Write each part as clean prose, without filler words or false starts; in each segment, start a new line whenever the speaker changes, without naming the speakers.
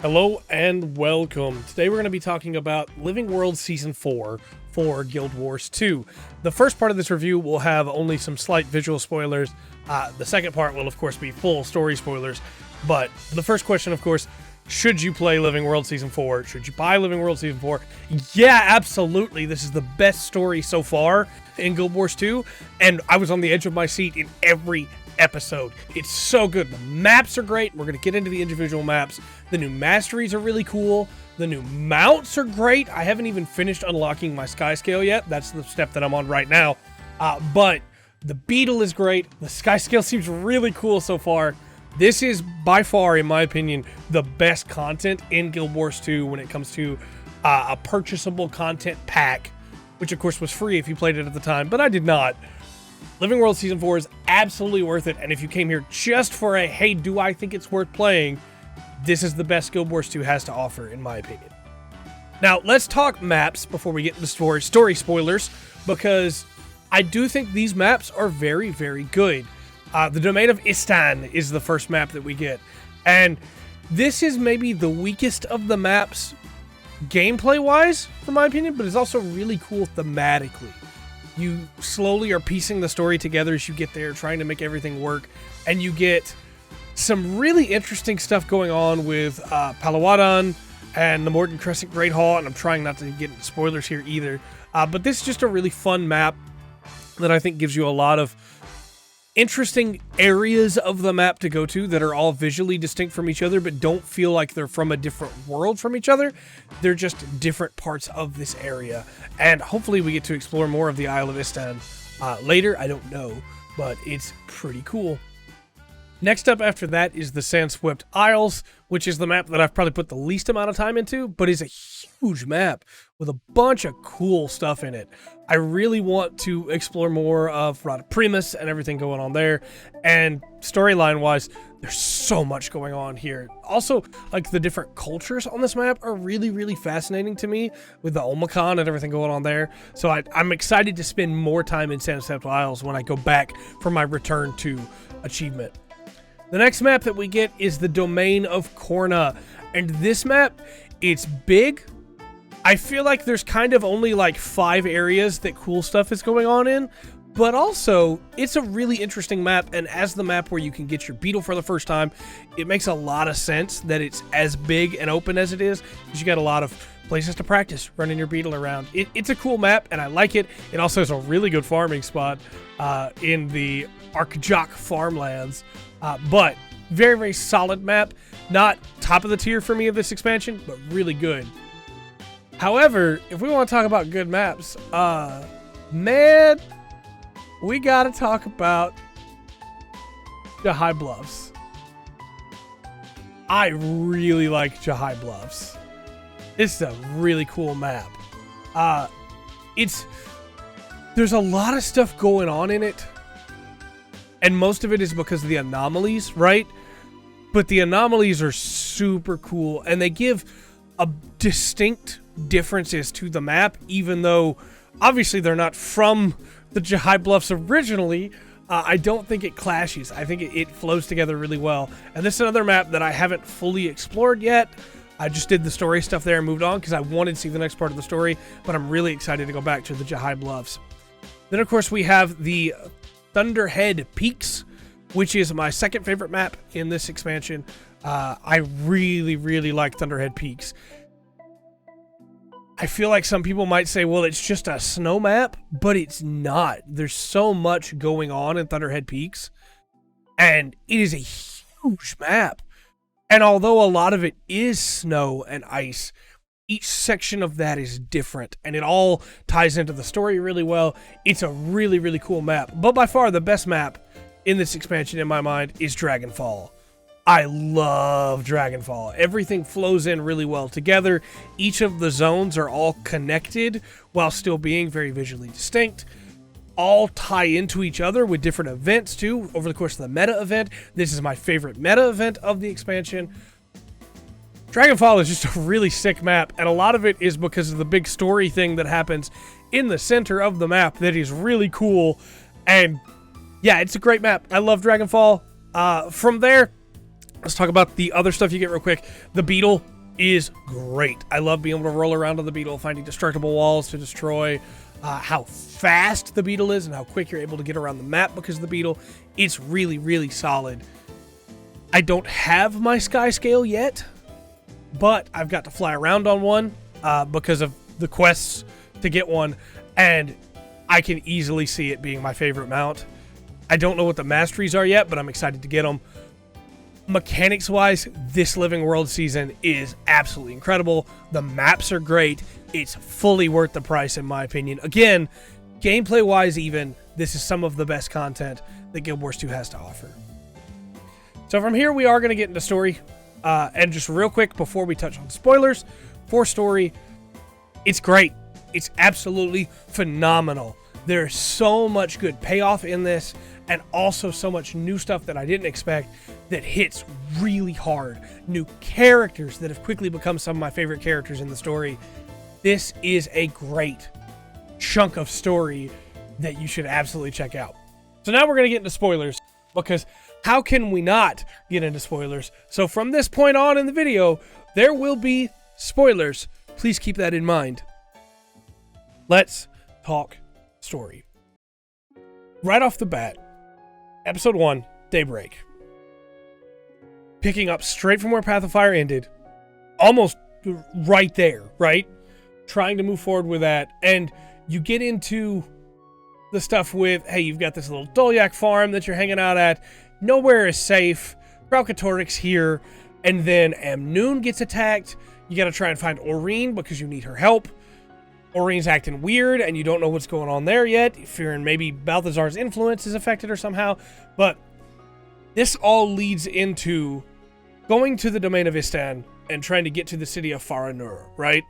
Hello and welcome. Today we're going to be talking about Living World Season 4 for Guild Wars 2. The first part of this review will have only some slight visual spoilers. The second part will, of course, be full story spoilers. But the first question, of course, should you play Living World Season 4? Should you buy Living World Season 4? Yeah, absolutely. This is the best story so far in Guild Wars 2. And I was on the edge of my seat in every episode. It's so good. The maps are great. We're going to get into the individual maps. The new masteries are really cool. The new mounts are great. I haven't even finished unlocking my sky scale yet. That's the step that I'm on right now. But the beetle is great. The sky scale seems really cool so far. This is by far, in my opinion, the best content in Guild Wars 2 when it comes to a purchasable content pack, which of course was free if you played it at the time, but I did not. Living World Season 4 is absolutely worth it, and if you came here just for a, hey, do I think it's worth playing, this is the best Guild Wars 2 has to offer, in my opinion. Now, let's talk maps before we get into story spoilers, because I do think these maps are very, very good. The Domain of Istan is the first map that we get, and this is maybe the weakest of the maps gameplay-wise, in my opinion, but it's also really cool thematically. You slowly are piecing the story together as you get there, trying to make everything work, and you get some really interesting stuff going on with Palawadan and the Morton Crescent Great Hall, and I'm trying not to get into spoilers here either, but this is just a really fun map that I think gives you a lot of interesting areas of the map to go to that are all visually distinct from each other, but don't feel like they're from a different world from each other. They're just different parts of this area. And hopefully we get to explore more of the Isle of Istan later. I don't know, but it's pretty cool. Next up after that is the Sandswept Isles, which is the map that I've probably put the least amount of time into, but is a huge map with a bunch of cool stuff in it. I really want to explore more of Rada Primus and everything going on there. And storyline-wise, there's so much going on here. Also, like, the different cultures on this map are really, really fascinating to me with the Omakon and everything going on there. So I'm excited to spend more time in Sandswept Isles when I go back for my return to achievement. The next map that we get is the Domain of Korna, and this map, it's big. I feel like there's kind of only like 5 areas that cool stuff is going on in, but also it's a really interesting map, and as the map where you can get your beetle for the first time, it makes a lot of sense that it's as big and open as it is, because you got a lot of places to practice running your beetle around. It's a cool map, and I like it. It also has a really good farming spot in the Arkjok farmlands. But very, very solid map. Not top of the tier for me of this expansion, but really good. However, if we want to talk about good maps, man, we gotta talk about Jahai Bluffs. I really like Jahai Bluffs. This is a really cool map. There's a lot of stuff going on in it. And most of it is because of the anomalies, right? But the anomalies are super cool, and they give a distinct differences to the map, even though obviously they're not from the Jahai Bluffs originally. I don't think it clashes. I think it flows together really well. And this is another map that I haven't fully explored yet. I just did the story stuff there and moved on because I wanted to see the next part of the story, but I'm really excited to go back to the Jahai Bluffs. Then, of course, we have the Thunderhead Peaks, which is my second favorite map in this expansion. I really, really like Thunderhead Peaks. I feel like some people might say, well, it's just a snow map, but it's not. There's so much going on in Thunderhead Peaks, and it is a huge map. And although a lot of it is snow and ice, each section of that is different, and it all ties into the story really well. It's a really, really cool map. But by far, the best map in this expansion, in my mind, is Dragonfall. I love Dragonfall. Everything flows in really well together. Each of the zones are all connected while still being very visually distinct. All tie into each other with different events, too, over the course of the meta event. This is my favorite meta event of the expansion. Dragonfall is just a really sick map, and a lot of it is because of the big story thing that happens in the center of the map that is really cool. And yeah, it's a great map. I love Dragonfall. From there, Let's talk about the other stuff you get real quick. The beetle is great. I love being able to roll around on the beetle, finding destructible walls to destroy. How fast the beetle is and how quick you're able to get around the map because of the beetle. It's really, really solid. I don't have my sky scale yet, but I've got to fly around on one because of the quests to get one, and I can easily see it being my favorite mount. I don't know what the masteries are yet, but I'm excited to get them. Mechanics-wise, this Living World season is absolutely incredible. The maps are great. It's fully worth the price, in my opinion. Again, gameplay-wise even, this is some of the best content that Guild Wars 2 has to offer. So from here, we are going to get into story. And just real quick, before we touch on spoilers, for story, it's great. It's absolutely phenomenal. There's so much good payoff in this, and also so much new stuff that I didn't expect that hits really hard. New characters that have quickly become some of my favorite characters in the story. This is a great chunk of story that you should absolutely check out. So now we're going to get into spoilers, because how can we not get into spoilers? So from this point on in the video, there will be spoilers. Please keep that in mind. Let's talk story. Right off the bat, Episode 1, Daybreak. Picking up straight from where Path of Fire ended. Almost right there, right? Trying to move forward with that. And you get into the stuff with, hey, you've got this little Dolyak farm that you're hanging out at. Nowhere is safe. Kralkatorik's here. And then Amnoon gets attacked. You got to try and find Aurene because you need her help. Aurene's acting weird, and you don't know what's going on there yet, fearing maybe Balthazar's influence is affected or somehow. But this all leads into going to the domain of Istan and trying to get to the city of Faranur, right?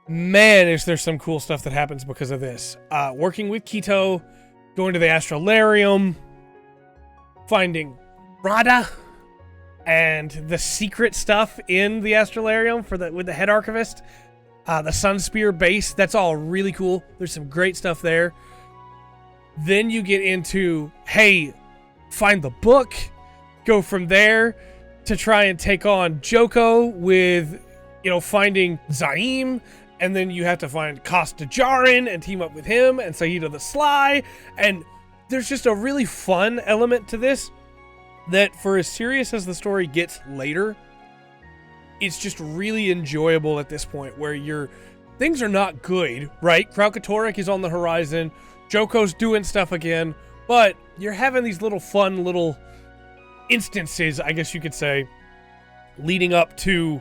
Man, is there some cool stuff that happens because of this. Working with Keto, going to the Astrolarium, finding Rada, and the secret stuff in the Astrolarium with the head archivist. The Sunspear base, that's all really cool. There's some great stuff there. Then you get into, hey, find the book. Go from there to try and take on Joko with, finding Zaim. And then you have to find Costa Jarin and team up with him and Saida the Sly. And there's just a really fun element to this that, for as serious as the story gets later, it's just really enjoyable at this point where things are not good, right? Kralkatorik is on the horizon. Joko's doing stuff again, but you're having these fun little instances, I guess you could say, leading up to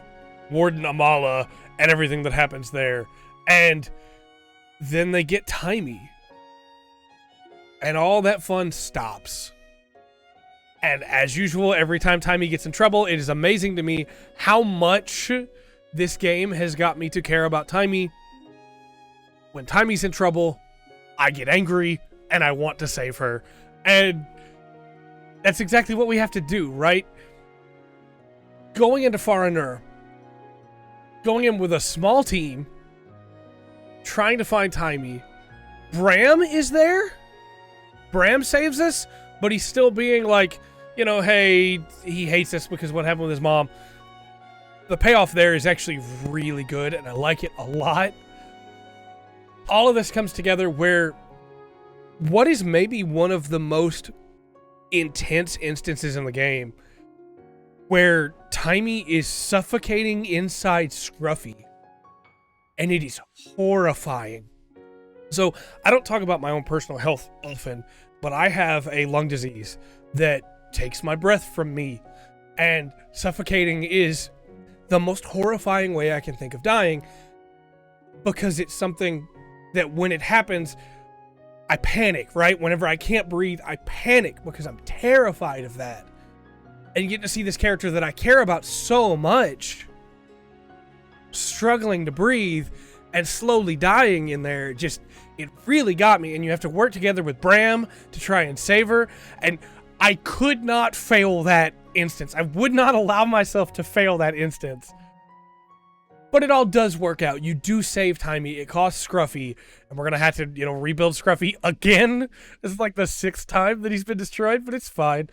Warden Amala and everything that happens there. And then they get Timey. And all that fun stops. And as usual, every time Timey gets in trouble, it is amazing to me how much this game has got me to care about Timey. When Timey's in trouble, I get angry and I want to save her. And that's exactly what we have to do, right? Going into Faranur, going in with a small team, trying to find Timey. Bram is there? Bram saves us, but he's still being like, hey, he hates us because what happened with his mom. The payoff there is actually really good, and I like it a lot. All of this comes together where what is maybe one of the most intense instances in the game, where Timey is suffocating inside Scruffy, and it is horrifying. So I don't talk about my own personal health often, but I have a lung disease that takes my breath from me, and suffocating is the most horrifying way I can think of dying, because it's something that when it happens, I panic, right? Whenever I can't breathe, I panic because I'm terrified of that. And you get to see this character that I care about so much struggling to breathe and slowly dying in there. It really got me, and you have to work together with Bram to try and save her, and I could not fail that instance. I would not allow myself to fail that instance. But it all does work out. You do save Timey. It costs Scruffy, and we're going to have to, rebuild Scruffy again. This is like the 6th time that he's been destroyed, but it's fine.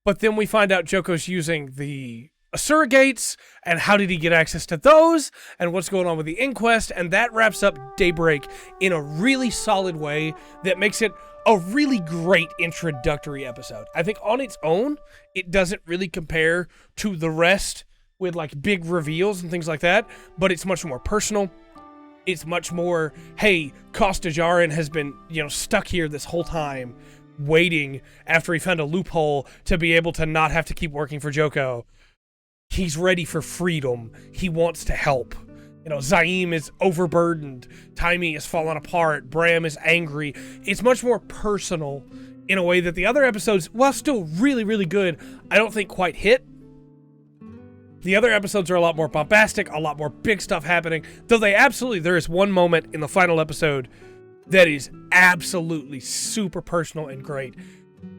But then we find out Joko's using the surrogates, and how did he get access to those, and what's going on with the inquest, and that wraps up Daybreak in a really solid way that makes it a really great introductory episode. I think on its own, it doesn't really compare to the rest with like big reveals and things like that, but it's much more personal. It's much more, hey, Costa Jarin has been, stuck here this whole time, waiting after he found a loophole to be able to not have to keep working for Joko. He's ready for freedom. He wants to help. Zaim is overburdened. Taimi is falling apart. Bram is angry. It's much more personal in a way that the other episodes, while still really, really good, I don't think quite hit. The other episodes are a lot more bombastic, a lot more big stuff happening, though there is one moment in the final episode that is absolutely super personal and great.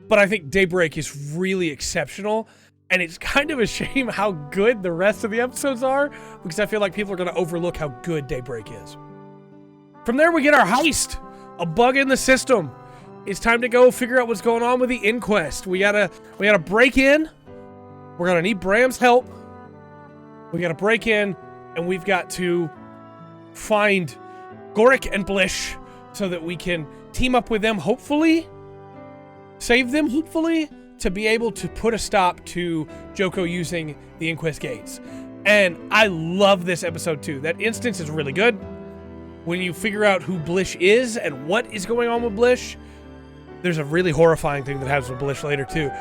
But I think Daybreak is really exceptional, and it's kind of a shame how good the rest of the episodes are, because I feel like people are going to overlook how good Daybreak is. From there, we get our heist, a bug in the system. It's time to go figure out what's going on with the inquest. We gotta break in. We're gonna need Bram's help. We gotta break in, and we've got to find Gorik and Blish so that we can team up with them, hopefully, save them, hopefully, to be able to put a stop to Joko using the inquest gates. And I love this episode too. That instance is really good. When you figure out who Blish is and what is going on with Blish, there's a really horrifying thing that happens with Blish later too.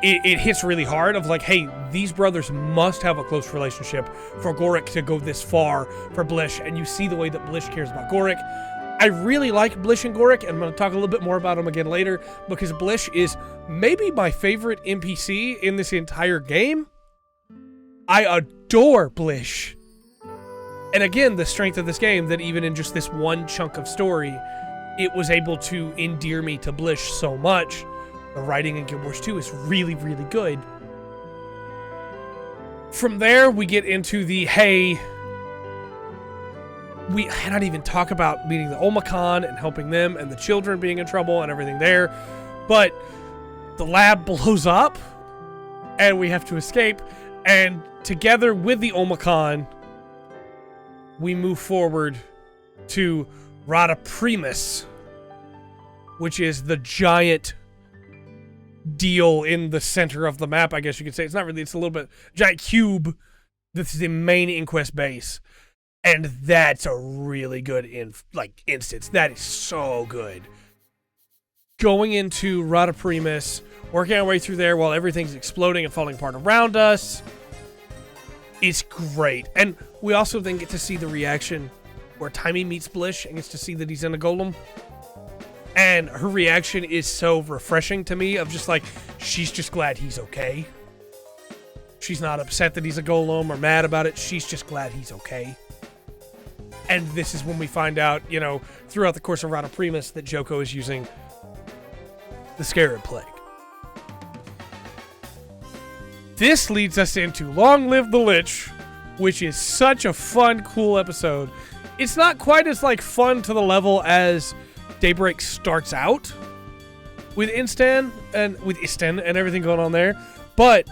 It hits really hard of like, hey, these brothers must have a close relationship for Gorik to go this far for Blish, and you see the way that Blish cares about Gorik. I really like Blish and Gorik, and I'm going to talk a little bit more about him again later, because Blish is maybe my favorite NPC in this entire game. I adore Blish. And again, the strength of this game, that even in just this one chunk of story, it was able to endear me to Blish so much. The writing in Guild Wars 2 is really, really good. From there, we get into the, hey, we cannot even talk about meeting the Omakon and helping them and the children being in trouble and everything there. But the lab blows up and we have to escape. And together with the Omakon, we move forward to Rada Primus, which is the giant deal in the center of the map, I guess you could say. It's not really, it's a little bit giant cube. This is the main inquest base. And that's a really good instance. That is so good. Going into Rada Primus, working our way through there while everything's exploding and falling apart around us. It's great. And we also then get to see the reaction where Taimi meets Blish and gets to see that he's in a golem. And her reaction is so refreshing to me, of just like, she's just glad he's okay. She's not upset that he's a golem or mad about it. She's just glad he's okay. And this is when we find out, throughout the course of Rada Primus, that Joko is using the Scarab Plague. This leads us into Long Live the Lich, which is such a fun, cool episode. It's not quite as fun to the level as Daybreak starts out with Istan and everything going on there, but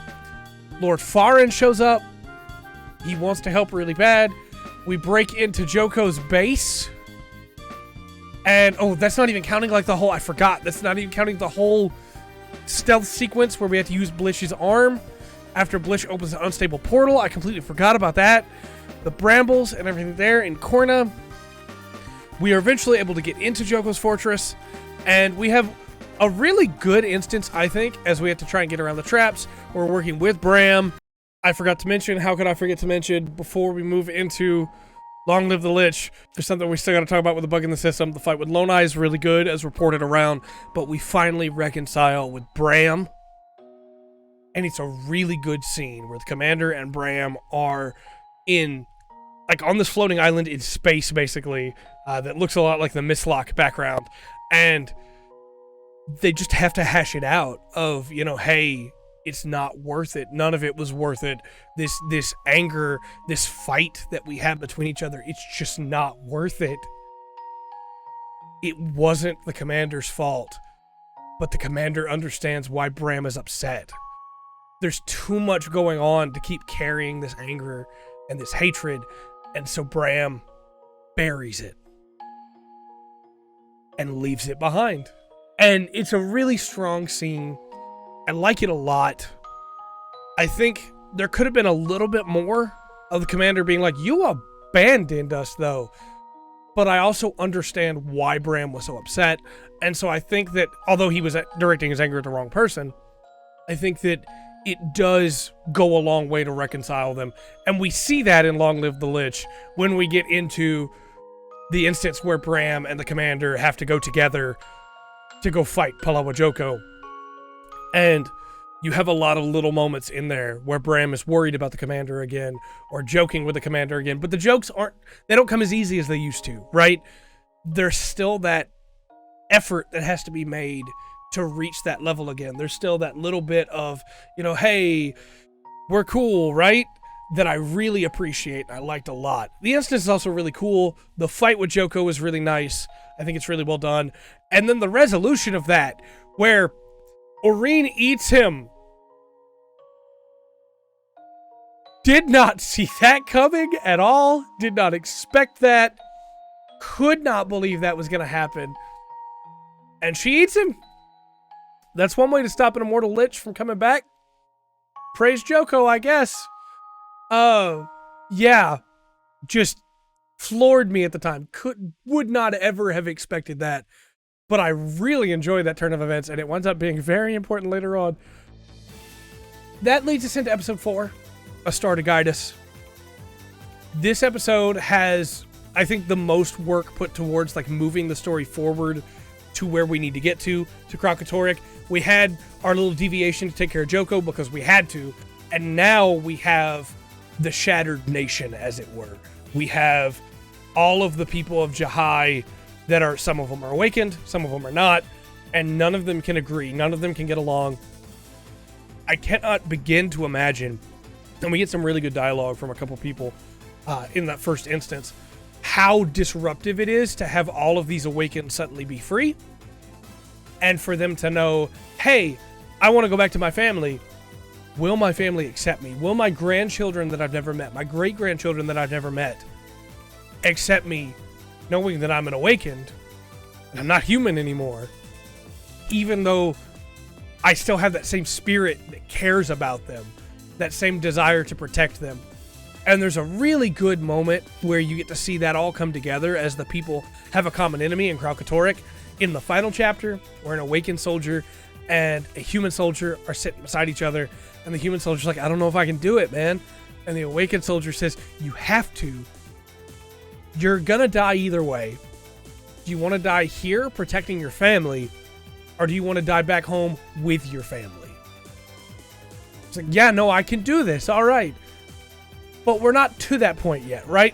Lord Farin shows up. He wants to help really bad. We break into Joko's base, and that's not even counting that's not even counting the whole stealth sequence where we have to use Blish's arm after Blish opens an unstable portal. I completely forgot about that. The brambles and everything there in Korna. We are eventually able to get into Joko's fortress, and we have a really good instance, I think, as we have to try and get around the traps. We're working with Bram. I forgot to mention, how could I forget to mention, before we move into Long Live the Lich, there's something we still got to talk about with the bug in the system. The fight with Lonai is really good, as reported around, but we finally reconcile with Bram, and it's a really good scene where the commander and Bram are on this floating island in space, basically, that looks a lot like the Mistlock background, and they just have to hash it out of, hey, it's not worth it. None of it was worth it. This anger, this fight that we have between each other, it's just not worth it. It wasn't the commander's fault, but the commander understands why Bram is upset. there's too much going on to keep carrying this anger and this hatred. And so Bram buries it and leaves it behind. And it's a really strong scene. I like it a lot. I think there could have been a little bit more of the commander being like, you abandoned us though. But I also understand why Bram was so upset. And so I think that although he was directing his anger at the wrong person, I think that it does go a long way to reconcile them. And we see that in Long Live the Lich when we get into the instance where Bram and the commander have to go together to go fight Palawa Joko. And you have a lot of little moments in there where Bram is worried about the commander again or joking with the commander again. But the jokes they don't come as easy as they used to, right? There's still that effort that has to be made to reach that level again. There's still that little bit of, hey, we're cool, right? That I really appreciate and I liked a lot. The instance is also really cool. The fight with Joko is really nice. I think it's really well done. And then the resolution of that, where Oreen eats him. Did not see that coming at all. Did not expect that. Could not believe that was going to happen. And she eats him. That's one way to stop an immortal lich from coming back. Praise Joko, I guess. Yeah. Just floored me at the time. Would not ever have expected that. But I really enjoyed that turn of events, and it winds up being very important later on. That leads us into episode 4, A Star to Guide Us. This episode has, I think, the most work put towards moving the story forward to where we need to get to Kralkatorrik. We had our little deviation to take care of Joko because we had to, and now we have the Shattered Nation, as it were. We have all of the people of Jahai that are, some of them are awakened, some of them are not, and none of them can agree. None of them can get along. I cannot begin to imagine, and we get some really good dialogue from a couple people in that first instance, how disruptive it is to have all of these awakened suddenly be free, and for them to know, hey, I want to go back to my family. Will my family accept me? Will my grandchildren that I've never met, my great-grandchildren that I've never met, accept me, knowing that I'm an awakened, and I'm not human anymore, even though I still have that same spirit that cares about them, that same desire to protect them. And there's a really good moment where you get to see that all come together as the people have a common enemy in Kralkatorrik. In the final chapter, where an awakened soldier and a human soldier are sitting beside each other, and the human soldier's like, I don't know if I can do it, man. And the awakened soldier says, you have to. You're gonna die either way. Do you want to die here protecting your family, or do you want to die back home with your family? It's like, yeah, no, I can do this. All right. But we're not to that point yet, right?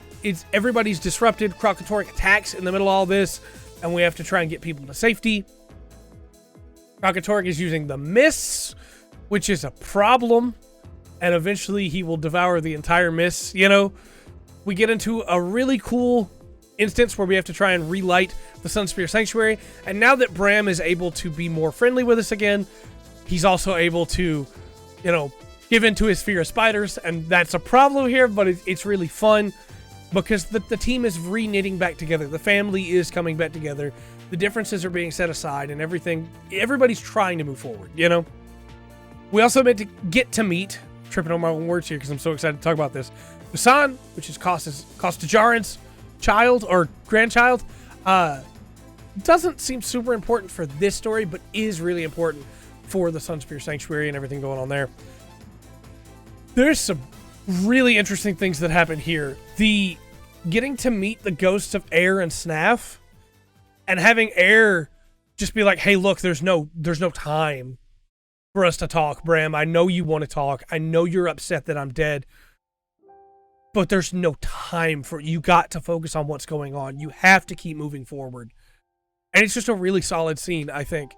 Everybody's disrupted. Kralkatorrik attacks in the middle of all this, and we have to try and get people to safety. Kralkatorrik is using the mists, which is a problem, and eventually he will devour the entire mist. We get into a really cool instance where we have to try and relight the Sunspear Sanctuary, and now that Bram is able to be more friendly with us again, he's also able to, give into his fear of spiders, and that's a problem here, but it's really fun because the team is re-knitting back together. The family is coming back together. The differences are being set aside, and everybody's trying to move forward, We also get to meet, tripping on my own words here because I'm so excited to talk about this, Busan, which is Costajaran's child or grandchild. Doesn't seem super important for this story, but is really important for the Sunspear Sanctuary and everything going on there. There's some really interesting things that happen here. The getting to meet the ghosts of Air and Snaff, and having Air just be like, hey, look, there's no time for us to talk, Bram. I know you want to talk. I know you're upset that I'm dead, but there's no time for you. Got to focus on what's going on. You have to keep moving forward. And it's just a really solid scene, I think.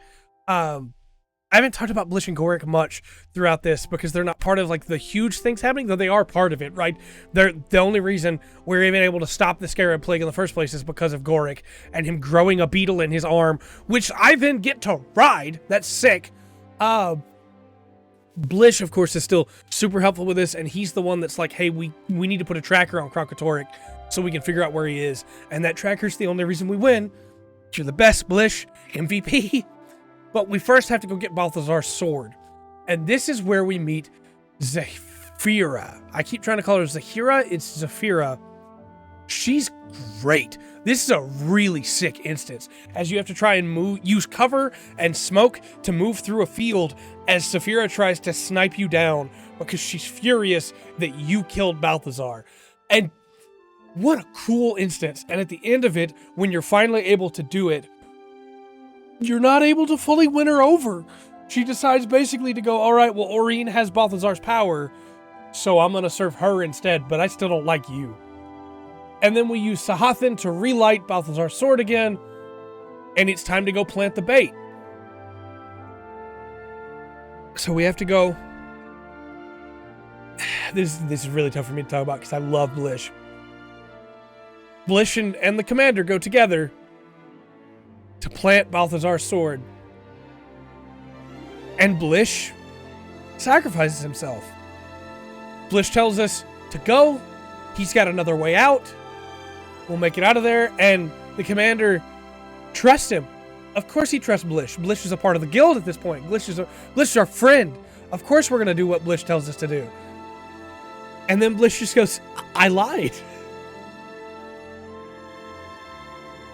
I haven't talked about Blish and Goric much throughout this because they're not part of the huge things happening, though they are part of it, right? They're the only reason we're even able to stop the Scarab Plague in the first place is because of Goric and him growing a beetle in his arm, which I then get to ride. That's sick. But Blish, of course, is still super helpful with this, and he's the one that's like, hey, we need to put a tracker on Krakatoric so we can figure out where he is. And that tracker's the only reason we win. You're the best, Blish. MVP. But we first have to go get Balthazar's sword. And this is where we meet Zafira. I keep trying to call her Zahira. It's Zafira. She's great. This is a really sick instance, as you have to try and use cover and smoke to move through a field as Zafira tries to snipe you down because she's furious that you killed Balthazar. And what a cool instance. And at the end of it, when you're finally able to do it, you're not able to fully win her over. She decides basically to go, all right, well, Aurene has Balthazar's power, so I'm going to serve her instead, but I still don't like you. And then we use Sahathan to relight Balthazar's sword again, and it's time to go plant the bait. So we have to go... This is really tough for me to talk about because I love Blish. Blish and the commander go together to plant Balthazar's sword. And Blish sacrifices himself. Blish tells us to go. He's got another way out. We'll make it out of there. And the commander trusts him. Of course he trusts Blish. Blish is a part of the guild at this point. Blish is our friend. Of course we're going to do what Blish tells us to do. And then Blish just goes, I lied.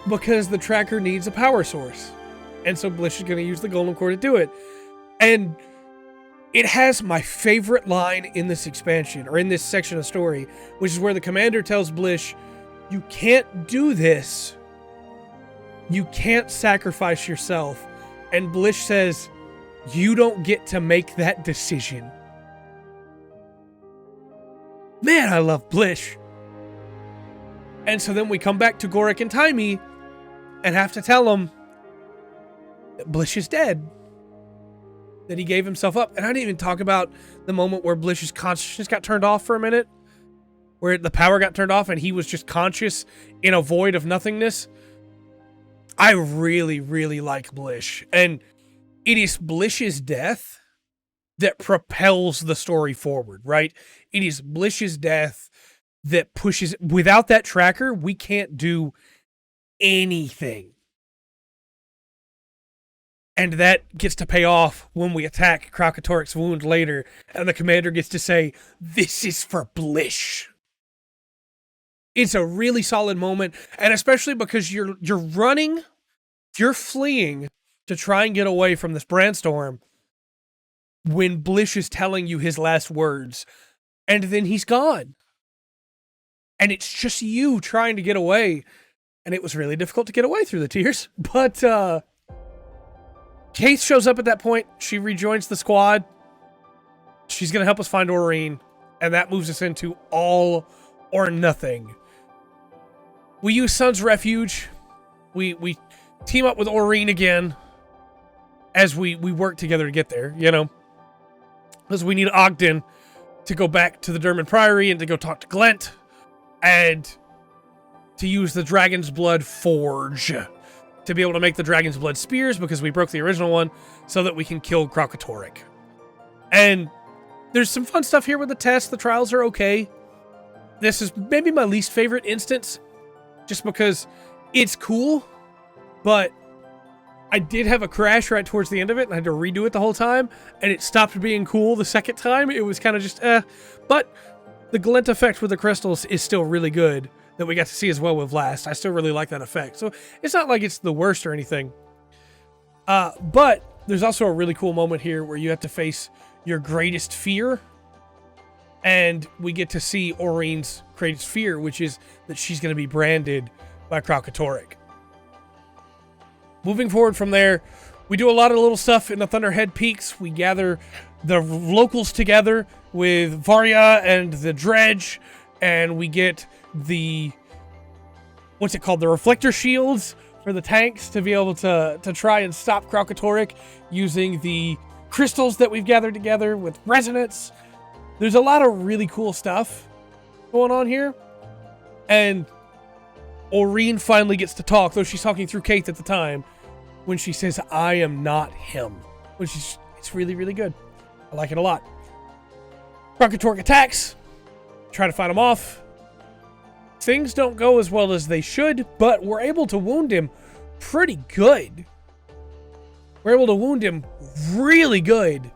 Because the tracker needs a power source. And so Blish is going to use the golden core to do it. And it has my favorite line in this expansion, or in this section of story, which is where the commander tells Blish, you can't do this. You can't sacrifice yourself. And Blish says, you don't get to make that decision. Man, I love Blish. And so then we come back to Gorik and Taimi and have to tell him that Blish is dead. That he gave himself up. And I didn't even talk about the moment where Blish's consciousness got turned off for a minute. Where the power got turned off and he was just conscious in a void of nothingness. I really, really like Blish. And it is Blish's death that propels the story forward, right? It is Blish's death that pushes... Without that tracker, we can't do anything. And that gets to pay off when we attack Krakatoric's wound later, and the commander gets to say, this is for Blish. It's a really solid moment, and especially because you're fleeing to try and get away from this brandstorm when Blish is telling you his last words, and then he's gone. And it's just you trying to get away, and it was really difficult to get away through the tears, but, Kate shows up at that point. She rejoins the squad. She's going to help us find Aurene. And that moves us into all or nothing. We use Sun's Refuge. We team up with Aurene again. As we work together to get there, you know. Because we need Ogden to go back to the Derman Priory and to go talk to Glent. And to use the Dragon's Blood Forge. To be able to make the Dragon's Blood Spears, because we broke the original one, so that we can kill Krakatoric. And there's some fun stuff here with the tests. The trials are okay. This is maybe my least favorite instance, just because it's cool, but I did have a crash right towards the end of it, and I had to redo it the whole time, and it stopped being cool the second time. It was kind of just, But the glint effect with the crystals is still really good, that we got to see as well with last. I still really like that effect. So it's not like it's the worst or anything. But there's also a really cool moment here where you have to face your greatest fear. And we get to see Aurene's greatest fear, which is that she's going to be branded by Krakatoric. Moving forward from there, we do a lot of little stuff in the Thunderhead Peaks. We gather the locals together with Varya and the Dredge, and we get the, what's it called, the reflector shields for the tanks to be able to try and stop Krakatoric using the crystals that we've gathered together with resonance. There's a lot of really cool stuff going on here. And Aurene finally gets to talk, though she's talking through Kate at the time, when she says, I am not him. Which is, it's really, really good. I like it a lot. Krakatorrik attacks. Try to fight him off. Things don't go as well as they should, but we're able to wound him pretty good. We're able to wound him really good.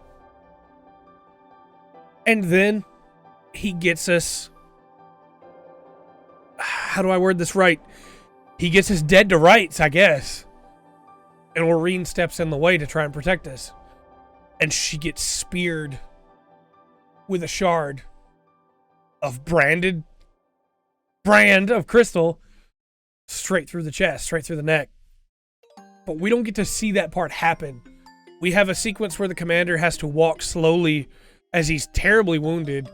And then he gets us... How do I word this right? He gets us dead to rights, I guess. And Aurene steps in the way to try and protect us. And she gets speared with a shard of brand of crystal straight through the chest, straight through the neck. But we don't get to see that part happen. We have a sequence where the commander has to walk slowly as he's terribly wounded,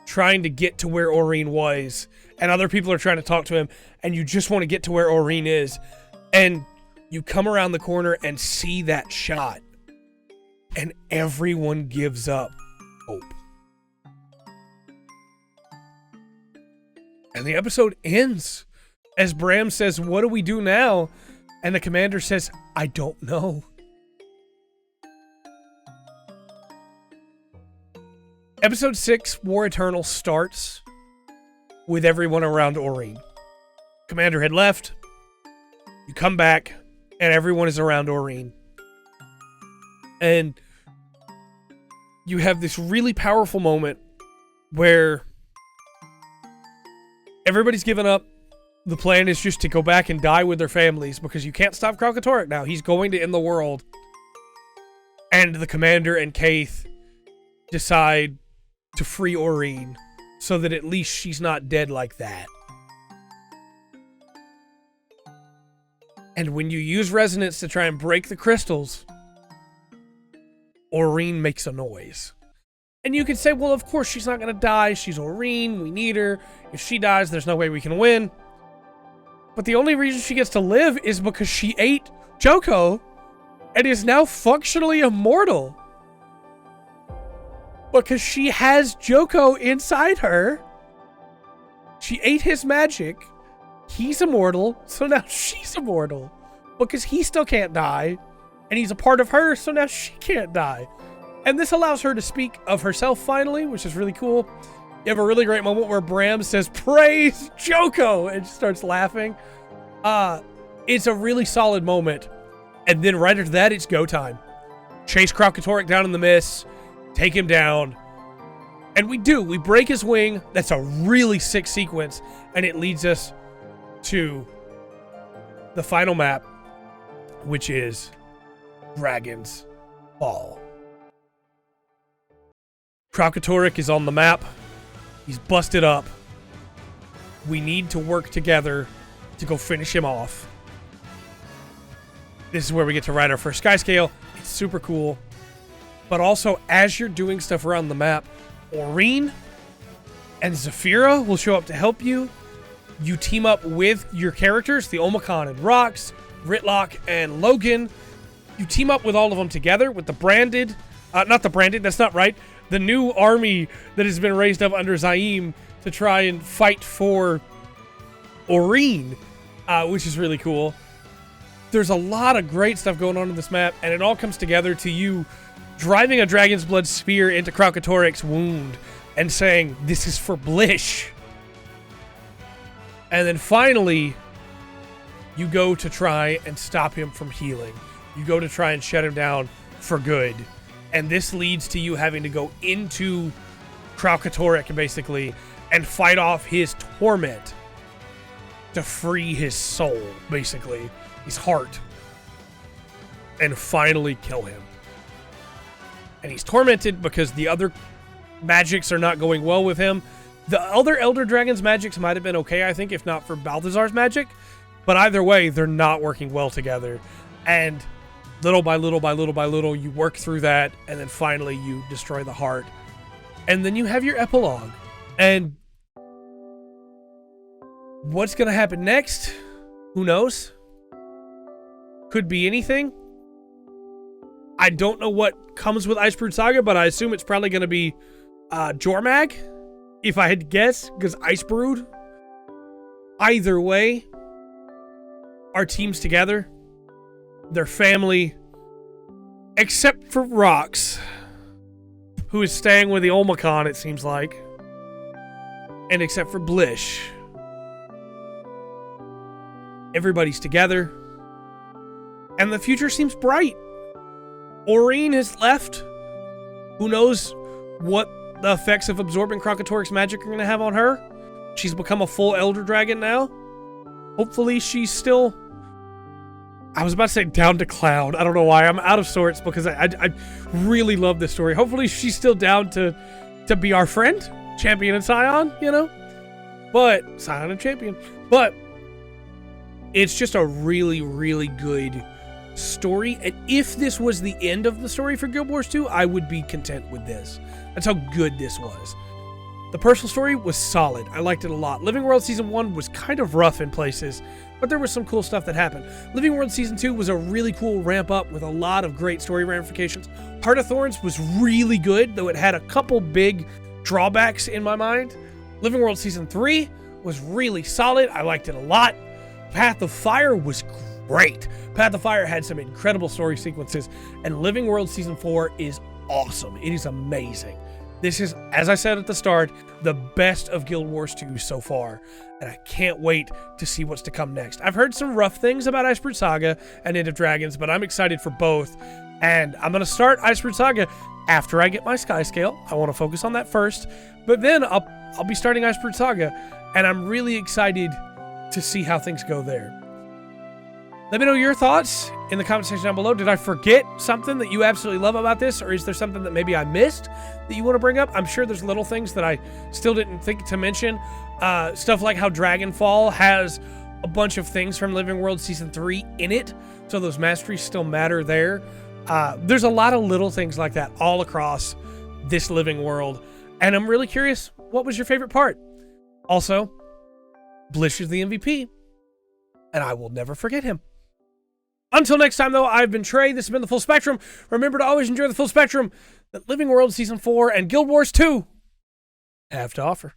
trying to get to where Aurene was. And other people are trying to talk to him, and you just want to get to where Aurene is. And you come around the corner and see that shot. And everyone gives up hope. And the episode ends as Bram says, "What do we do now?" And the commander says, "I don't know." Episode 6, War Eternal, starts with everyone around Aurene. Commander had left. You come back, and everyone is around Aurene. And you have this really powerful moment where everybody's given up. The plan is just to go back and die with their families because you can't stop Krakatorrik now. He's going to end the world. And the commander and Kaith decide to free Aurene so that at least she's not dead like that. And when you use resonance to try and break the crystals, Aurene makes a noise. And you can say, well, of course she's not going to die. She's Aurene. We need her. If she dies, there's no way we can win. But the only reason she gets to live is because she ate Joko and is now functionally immortal. Because she has Joko inside her. She ate his magic. He's immortal, so now she's immortal. Because he still can't die. And he's a part of her, so now she can't die. And this allows her to speak of herself finally, which is really cool. You have a really great moment where Bram says, "Praise Joko!" and she starts laughing. It's a really solid moment. And then right after that, it's go time. Chase Krakatorrik down in the mist. Take him down. And we do. We break his wing. That's a really sick sequence. And it leads us to the final map, which is Dragon's Fall. Krakatorrik is on the map. He's busted up. We need to work together to go finish him off. This is where we get to ride our first sky scale. It's super cool. But also, as you're doing stuff around the map, Aurene and Zafira will show up to help you. You team up with your characters, the Omakon and Rox, Ritlock and Logan. You team up with all of them together with the branded, not the branded, that's not right, the new army that has been raised up under Zaim to try and fight for Aurene, which is really cool. There's a lot of great stuff going on in this map, and it all comes together to you driving a Dragon's Blood spear into Krakatorrik's wound and saying, "This is for Blish." And then finally, you go to try and stop him from healing. You go to try and shut him down for good. And this leads to you having to go into Krakatorrik, basically, and fight off his torment to free his soul, basically, his heart, and finally kill him. And he's tormented because the other magics are not going well with him. The other Elder Dragon's magics might have been okay, I think, if not for Balthazar's magic. But either way, they're not working well together. And little by little by little by little, you work through that, and then finally you destroy the heart. And then you have your epilogue. And what's going to happen next? Who knows? Could be anything. I don't know what comes with Icebrood Saga, but I assume it's probably going to be Jormag, if I had to guess, because Icebrood. Either way, our team's together. They're family, except for Rox. who is staying with the Omicron, it seems like. And except for Blish, everybody's together. And the future seems bright. Aurene has left. Who knows what the effects of absorbing Krokatorik's magic are going to have on her? She's become a full Elder Dragon now. Hopefully she's still... I was about to say down to cloud. I don't know why. I'm out of sorts because I really love this story. Hopefully she's still down to be our friend. Champion and Scion, you know? But... Scion and Champion. But... it's just a really, really good story. And if this was the end of the story for Guild Wars 2, I would be content with this. That's how good this was. The personal story was solid. I liked it a lot. Living World Season 1 was kind of rough in places, but there was some cool stuff that happened. Living World Season 2 was a really cool ramp up with a lot of great story ramifications. Heart of Thorns was really good, though it had a couple big drawbacks in my mind. Living World Season 3 was really solid. I liked it a lot. Path of Fire was great. Path of Fire had some incredible story sequences, and Living World Season 4 is awesome. It is amazing. This is, as I said at the start, the best of Guild Wars 2 so far, and I can't wait to see what's to come next. I've heard some rough things about Iceberg Saga and End of Dragons, but I'm excited for both, and I'm going to start Iceberg Saga after I get my Sky Scale. I want to focus on that first, but then I'll be starting Iceberg Saga, and I'm really excited to see how things go there. Let me know your thoughts in the comment section down below. Did I forget something that you absolutely love about this? Or is there something that maybe I missed that you want to bring up? I'm sure there's little things that I still didn't think to mention. Stuff like how Dragonfall has a bunch of things from Living World Season 3 in it. So those masteries still matter there. There's a lot of little things like that all across this Living World. And I'm really curious, what was your favorite part? Also, Blish is the MVP. And I will never forget him. Until next time, though, I've been Trey. This has been The Full Spectrum. Remember to always enjoy the full spectrum that Living World Season 4 and Guild Wars 2 have to offer.